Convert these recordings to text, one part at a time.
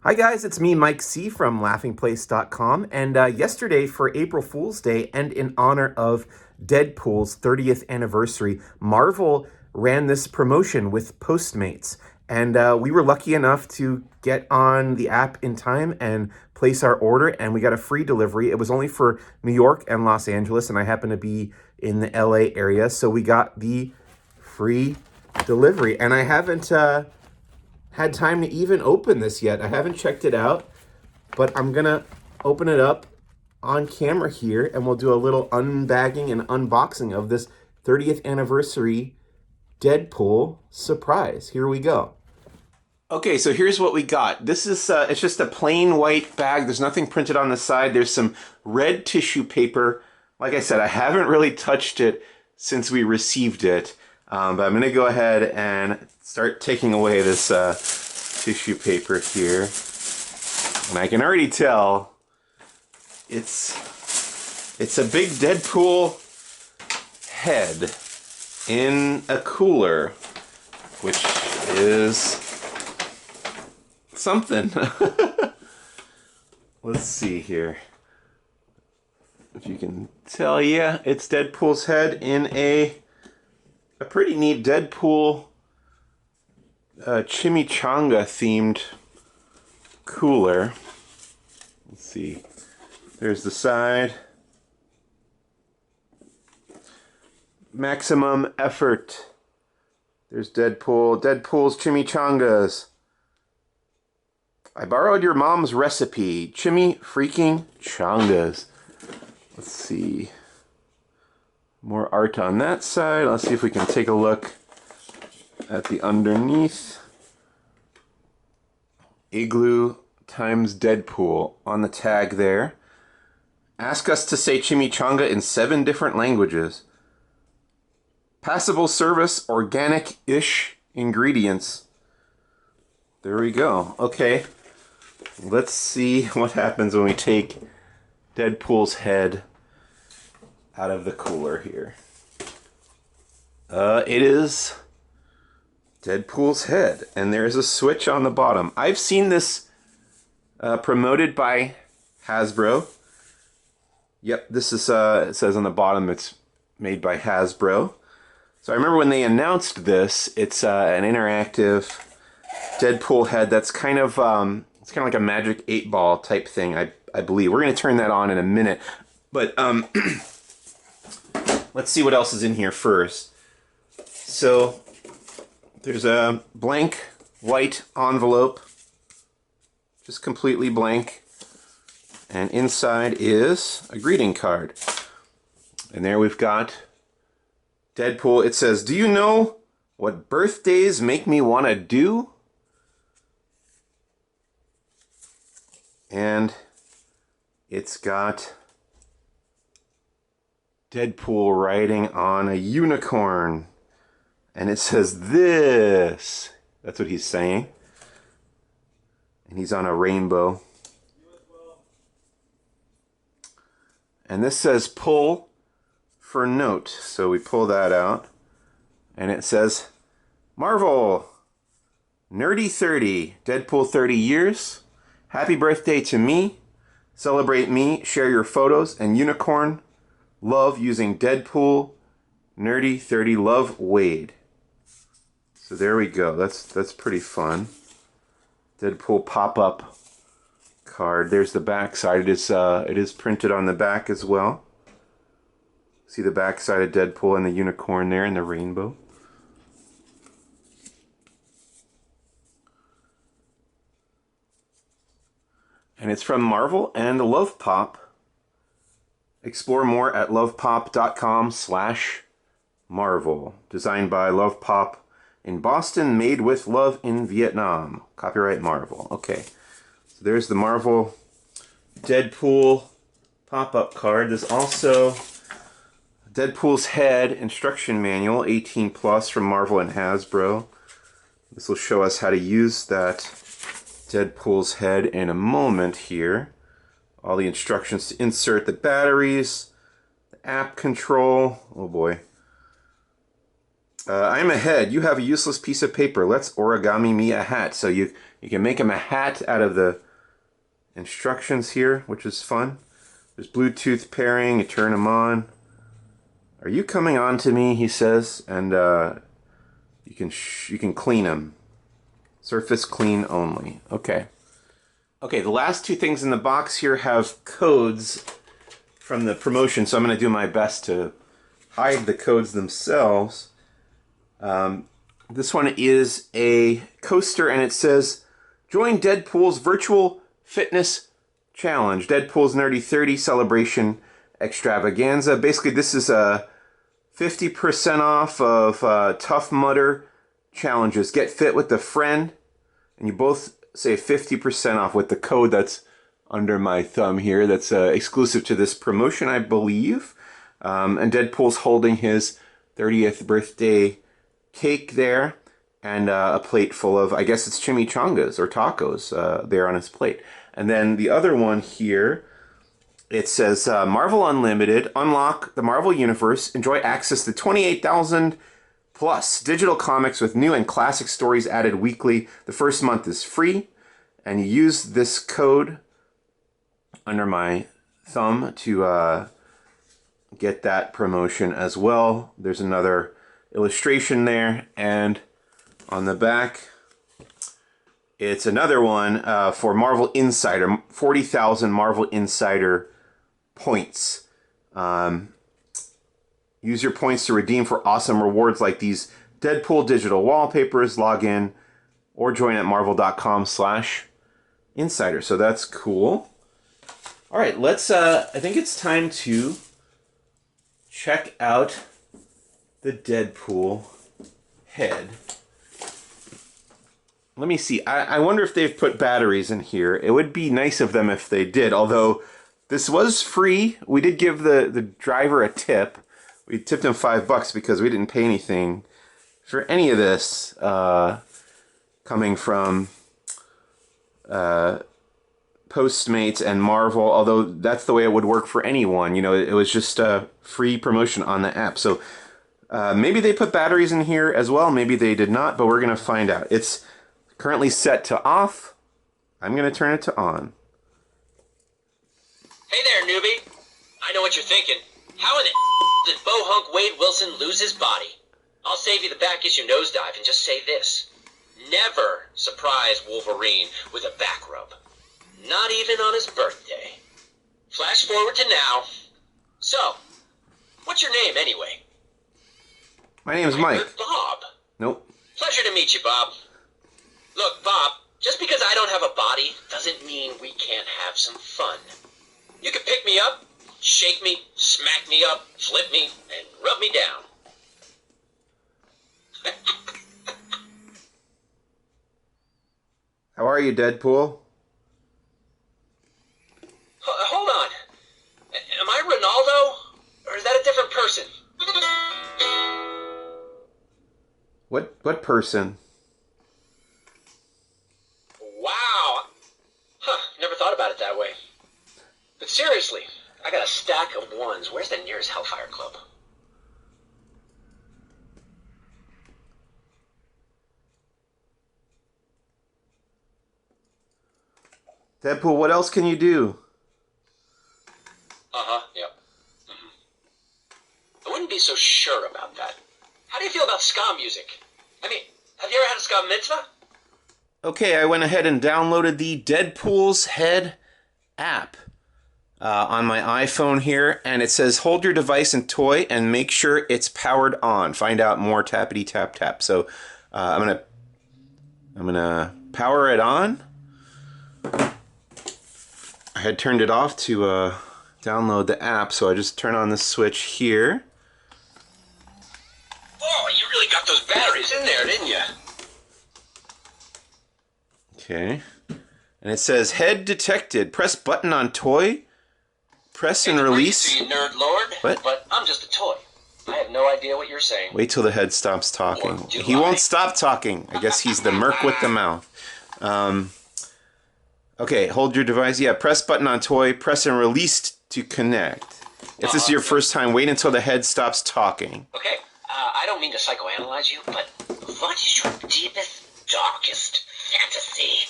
Hi guys, it's me, Mike C. from laughingplace.com. And yesterday, for April Fool's Day and in honor of Deadpool's 30th anniversary, Marvel ran this promotion with Postmates. And we were lucky enough to get on the app in time and place our order, and we got a free delivery. It was only for New York and Los Angeles, and I happen to be in the LA area, so we got the free delivery. And I haven't had time to even open this yet. I haven't checked it out, but I'm gonna open it up on camera here and we'll do a little unbagging and unboxing of this 30th anniversary Deadpool surprise. Here we go. Okay, so here's what we got. This is, it's just a plain white bag. There's nothing printed on the side. There's some red tissue paper. Like I said, I haven't really touched it since we received it. But I'm going to go ahead and start taking away this tissue paper here. And I can already tell it's a big Deadpool head in a cooler, which is something. Let's see here. If you can tell, yeah, it's Deadpool's head in a pretty neat Deadpool chimichanga themed cooler. Let's see. There's the side. Maximum effort. There's Deadpool. Deadpool's chimichangas. I borrowed your mom's recipe. Chimmy freaking changas. Let's see. More art on that side. Let's see if we can take a look at the underneath. Igloo times Deadpool on the tag there. Ask us to say chimichanga in 7 different languages. Passable service, organic-ish ingredients. There we go. Okay. Let's see what happens when we take Deadpool's head out of the cooler here. It is Deadpool's head, and there's a switch on the bottom. I've seen this promoted by Hasbro. Yep, this is, it says on the bottom it's made by Hasbro. So I remember when they announced this, it's an interactive Deadpool head that's kind of, it's kind of like a Magic 8-Ball type thing, I believe. We're going to turn that on in a minute. But, let's see what else is in here first. So, there's a blank white envelope, just completely blank, and inside is a greeting card. And there we've got Deadpool. It says, "Do you know what birthdays make me want to do?" And it's got Deadpool riding on a unicorn. And it says this. That's what he's saying. And he's on a rainbow. And this says pull for note. So we pull that out. And it says Marvel Nerdy 30. Deadpool 30 years. Happy birthday to me. Celebrate me. Share your photos. And unicorn. Love using Deadpool. Nerdy 30. Love Wade. So there we go. That's pretty fun. Deadpool pop-up card. There's the back side. It is printed on the back as well. See the back side of Deadpool and the unicorn there and the rainbow. And it's from Marvel and Love Pop. Explore more at lovepop.com/Marvel. Designed by Love Pop in Boston, made with love in Vietnam. Copyright Marvel. Okay. So there's the Marvel Deadpool pop-up card. There's also Deadpool's head instruction manual, 18 plus, from Marvel and Hasbro. This will show us how to use that Deadpool's head in a moment here. All the instructions to insert the batteries, the app control, oh boy. I'm a head. You have a useless piece of paper. Let's origami me a hat. So you can make him a hat out of the instructions here, which is fun. There's Bluetooth pairing. You turn them on. Are you coming on to me? He says, and you can clean them. Surface clean only. Okay. Okay. The last two things in the box here have codes from the promotion, so I'm going to do my best to hide the codes themselves. This one is a coaster, and it says, "Join Deadpool's virtual fitness challenge. Deadpool's Nerdy 30 celebration extravaganza." Basically, this is a 50% off of Tough Mudder challenges. Get fit with a friend, and you both save 50% off with the code that's under my thumb here. That's exclusive to this promotion, I believe. And Deadpool's holding his 30th birthday cake there, and a plate full of, I guess it's chimichangas or tacos there on his plate. And then the other one here, it says Marvel Unlimited, unlock the Marvel Universe, enjoy access to 28,000 plus digital comics with new and classic stories added weekly. The first month is free, and you use this code under my thumb to get that promotion as well. There's another illustration there, and on the back it's another one for Marvel Insider, 40,000 Marvel Insider points. Use your points to redeem for awesome rewards like these Deadpool digital wallpapers. Log in or join at marvel.com/insider. So that's cool. All right, let's I think it's time to check out the Deadpool head. Let me see. I wonder if they've put batteries in here. It would be nice of them if they did, although this was free. We did give the driver a tip. We tipped him $5 because we didn't pay anything for any of this coming from Postmates and Marvel, although that's the way it would work for anyone. You know, it was just a free promotion on the app. So maybe they put batteries in here as well. Maybe they did not, but we're going to find out. It's currently set to off. I'm going to turn it to on. Hey there, newbie. I know what you're thinking. How in the did Bohunk Wade Wilson lose his body? I'll save you the back issue nosedive and just say this. Never surprise Wolverine with a back rub. Not even on his birthday. Flash forward to now. So, what's your name anyway? My name is Mike. Bob. Nope. Pleasure to meet you, Bob. Look, Bob, just because I don't have a body doesn't mean we can't have some fun. You can pick me up, shake me, smack me up, flip me, and rub me down. How are you, Deadpool? Hold on. Am I Ronaldo? Or is that a different person? What person? Wow. Huh, never thought about it that way. But seriously, I got a stack of ones. Where's the nearest Hellfire Club? Deadpool, what else can you do? Yep. I wouldn't be so sure about that. How do you feel about ska music? I mean, have you ever had a ska mitzvah? Okay, I went ahead and downloaded the Deadpool's Head app on my iPhone here, and it says hold your device and toy and make sure it's powered on. Find out more, tappity tap tap. So I'm gonna power it on. I had turned it off to download the app, so I just turn on the switch here. Oh, you really got those batteries in there, didn't you? Okay. And it says head detected. Press button on toy. Press and release. You nerd lord. What? But I'm just a toy. I have no idea what you're saying. Wait till the head stops talking. Or do He I? won't stop talking. I guess he's the merc with the mouth. Okay, hold your device. Yeah, press button on toy. Press and release to connect. If this is your first time, wait until the head stops talking. Okay, I don't mean to psychoanalyze you, but what is your deepest, darkest fantasy?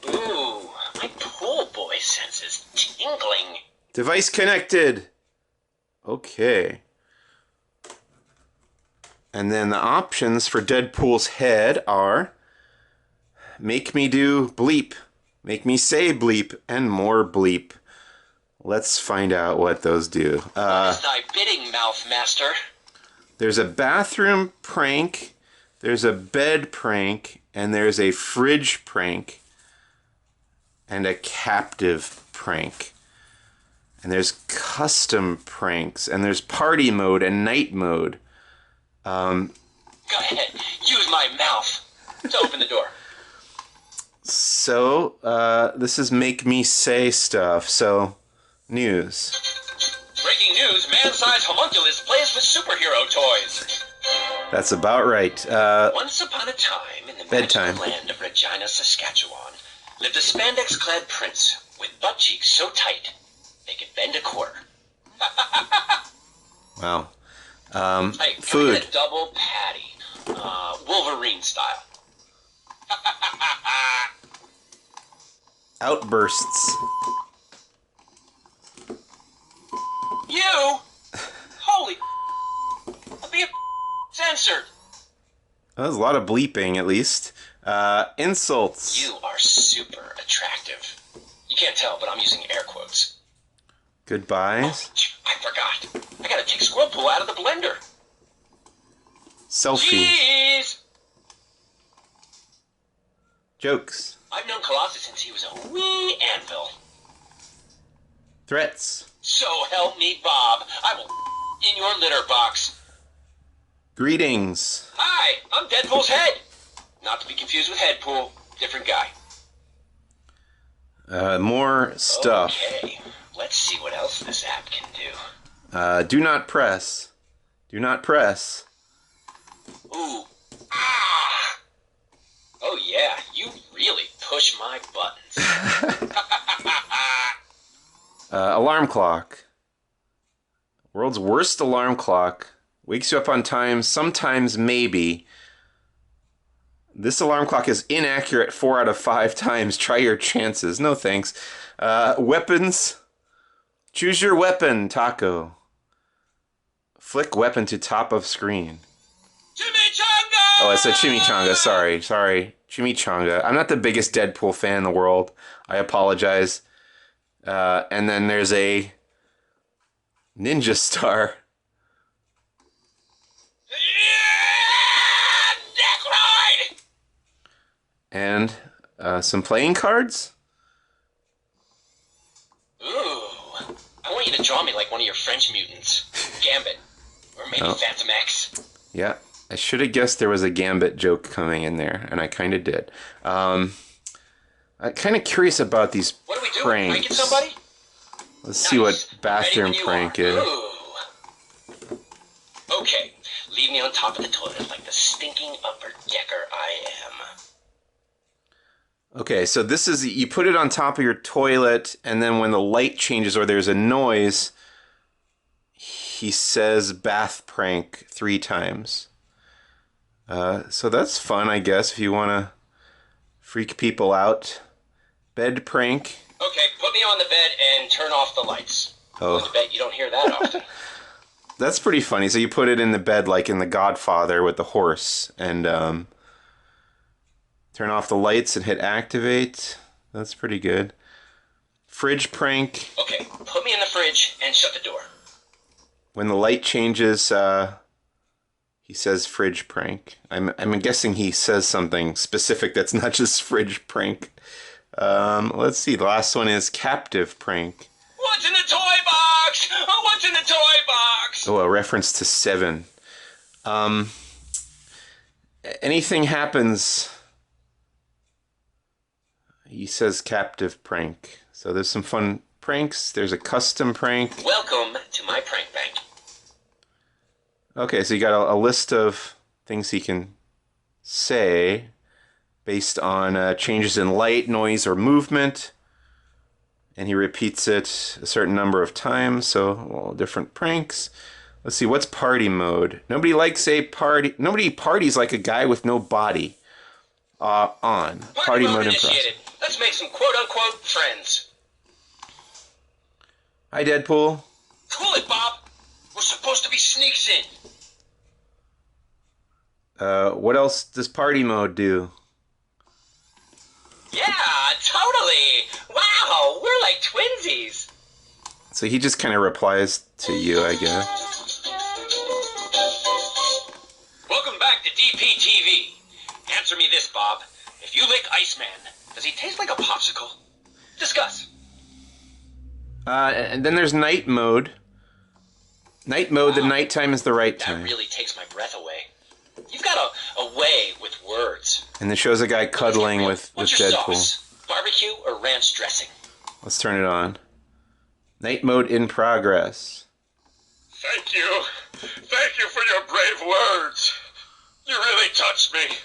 Ooh, my pool boy senses tingling. Device connected. Okay. And then the options for Deadpool's head are make me do bleep, make me say bleep, and more bleep. Let's find out what those do. What is thy bidding, mouth master? There's a bathroom prank, there's a bed prank, and there's a fridge prank, and a captive prank. And there's custom pranks, and there's party mode and night mode. Go ahead, use my mouth to open the door. So, this is make me say stuff. So, news. Breaking news, man-sized homunculus plays with superhero toys. That's about right. Once upon a time, in the Bedtime. magical land of Regina, Saskatchewan, lived a spandex-clad prince with butt cheeks so tight they could bend a quarter. Wow. Hey, can we Food. get a double patty? Wolverine style. Outbursts. You? Holy I'm being censored. There's a lot of bleeping, at least. Insults. You are super attractive. You can't tell, but I'm using air quotes. Goodbyes. I forgot. I gotta take squirrel poo out of the blender. Selfie. Jeez! Jokes. I've known Colossus since he was a wee anvil. Threats. So help me, Bob. I will in your litter box. Greetings. Hi, I'm Deadpool's head. Not to be confused with Headpool. Different guy. More stuff. Okay, let's see what else this app can do. Do not press. Do not press. Ooh. Ah! Oh yeah, you really push my buttons. Alarm clock. World's worst alarm clock. Wakes you up on time, sometimes maybe. This alarm clock is inaccurate 4 out of 5 times. Try your chances. No thanks. Weapons. Choose your weapon, taco. Flick weapon to top of screen. Chimichanga! Oh, I said chimichanga. Sorry. Chimichanga. I'm not the biggest Deadpool fan in the world. I apologize. And then there's a ninja star. Yeah! Neck ride! And some playing cards. Ooh. I want you to draw me like one of your French mutants. Gambit. Or maybe Oh. Phantom X. Yeah, I should have guessed there was a Gambit joke coming in there, and I kind of did. I'm kind of curious about these What do we do? pranks. Pranking somebody? Let's see Nice. what bathroom Ready when you prank are. is. Ooh. Okay, leave me on top of the toilet like the stinking upper decker I am. Okay, so this is, you put it on top of your toilet, and then when the light changes or there's a noise, he says bath prank 3 times. So that's fun, I guess, if you want to freak people out. Bed prank. Okay, put me on the bed and turn off the lights. Oh. I bet you don't hear that often. That's pretty funny. So you put it in the bed like in The Godfather with the horse, and turn off the lights and hit activate. That's pretty good. Fridge prank. Okay, put me in the fridge and shut the door. When the light changes, he says fridge prank. I'm guessing he says something specific that's not just fridge prank. Let's see. The last one is captive prank. What's in the toy box? What's in the toy box? Oh, a reference to Seven. Anything happens, he says captive prank. So there's some fun pranks. There's a custom prank. Welcome to my prank bank. Okay, so you got a list of things he can say based on changes in light, noise, or movement. And he repeats it a certain number of times, so well, different pranks. Let's see, what's party mode? Nobody parties like a guy with no body. On. Party mode initiated. Let's make some quote-unquote friends. Hi, Deadpool. Cool it, Bob. We're supposed to be sneaks in. What else does party mode do? Yeah, totally. Wow, we're like twinsies. So he just kind of replies to you, I guess. Welcome back to DPTV. Answer me this, Bob. If you lick Iceman, does he taste like a popsicle? Discuss. And then there's night mode. Night mode, the nighttime is the right time. That really takes my breath away. You've got a way with words. And it shows a guy cuddling with What's your Deadpool. Sauce? Barbecue or ranch dressing? Let's turn it on. Night mode in progress. Thank you. Thank you for your brave words. You really touched me.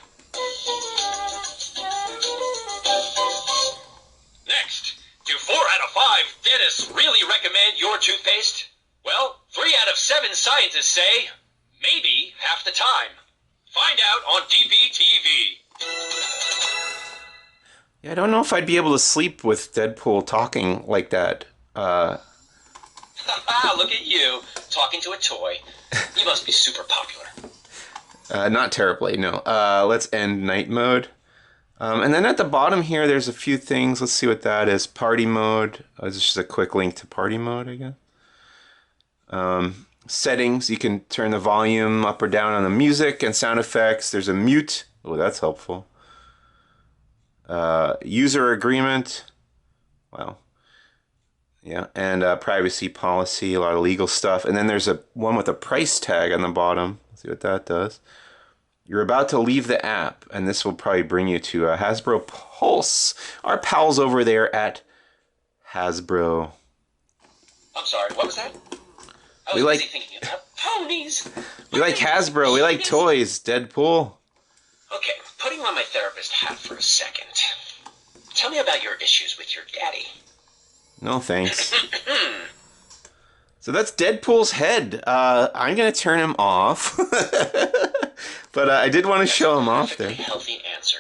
Next, do 4 out of 5 dentists really recommend your toothpaste? Well, 3 out of 7 scientists say maybe half the time. Find out on DPTV. Yeah, I don't know if I'd be able to sleep with Deadpool talking like that. Look at you, talking to a toy. You must be super popular. Not terribly, no. Let's end night mode. And then at the bottom here, there's a few things. Let's see what that is. Party mode. This is just a quick link to party mode, I guess. Settings. You can turn the volume up or down on the music and sound effects. There's a mute. Oh, that's helpful. User agreement. Wow. Yeah, and privacy policy, a lot of legal stuff. And then there's one with a price tag on the bottom. Let's see what that does. You're about to leave the app, and this will probably bring you to Hasbro Pulse, our pals over there at Hasbro. I'm sorry, what was that? I was busy thinking about ponies. We like Hasbro. We like toys, Deadpool. Okay, putting on my therapist hat for a second. Tell me about your issues with your daddy. No, thanks. So that's Deadpool's head. I'm going to turn him off. But I did want to show him off there. Healthy answer.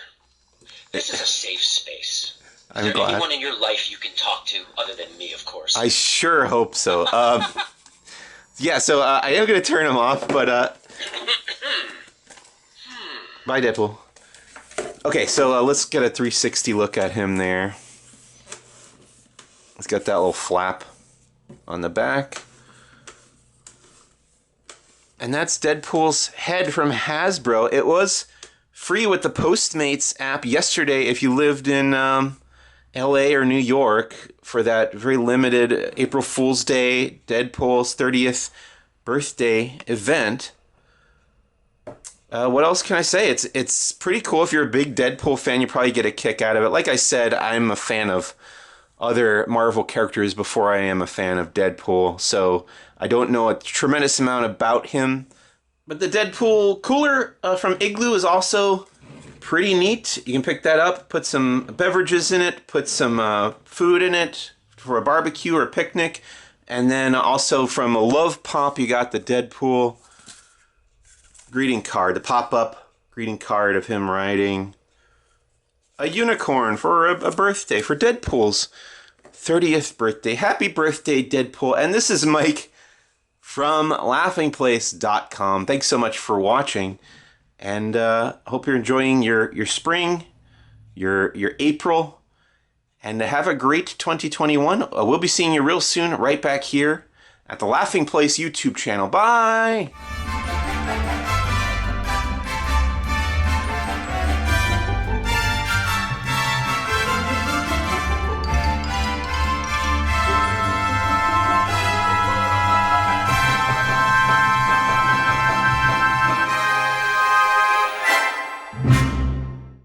This is a safe space. I'm Is there glad. anyone in your life you can talk to other than me, of course? I sure hope so. Yeah, so I am going to turn him off, but... Bye, Deadpool. Okay, so let's get a 360 look at him there. He's got that little flap on the back. And that's Deadpool's head from Hasbro. It was free with the Postmates app yesterday if you lived in LA or New York for that very limited April Fool's Day, Deadpool's 30th birthday event. What else can I say? It's pretty cool. If you're a big Deadpool fan, you probably get a kick out of it. Like I said, I'm a fan of other Marvel characters before I am a fan of Deadpool, so I don't know a tremendous amount about him. But the Deadpool cooler from Igloo is also pretty neat. You can pick that up, put some beverages in it, put some food in it for a barbecue or a picnic. And then also from a Love Pop, you got the Deadpool greeting card, the pop-up greeting card of him riding a unicorn for a birthday, for Deadpool's 30th birthday. Happy birthday, Deadpool. And this is Mike from laughingplace.com. Thanks so much for watching. And hope you're enjoying your spring, your April. And have a great 2021. We'll be seeing you real soon right back here at the Laughing Place YouTube channel. Bye!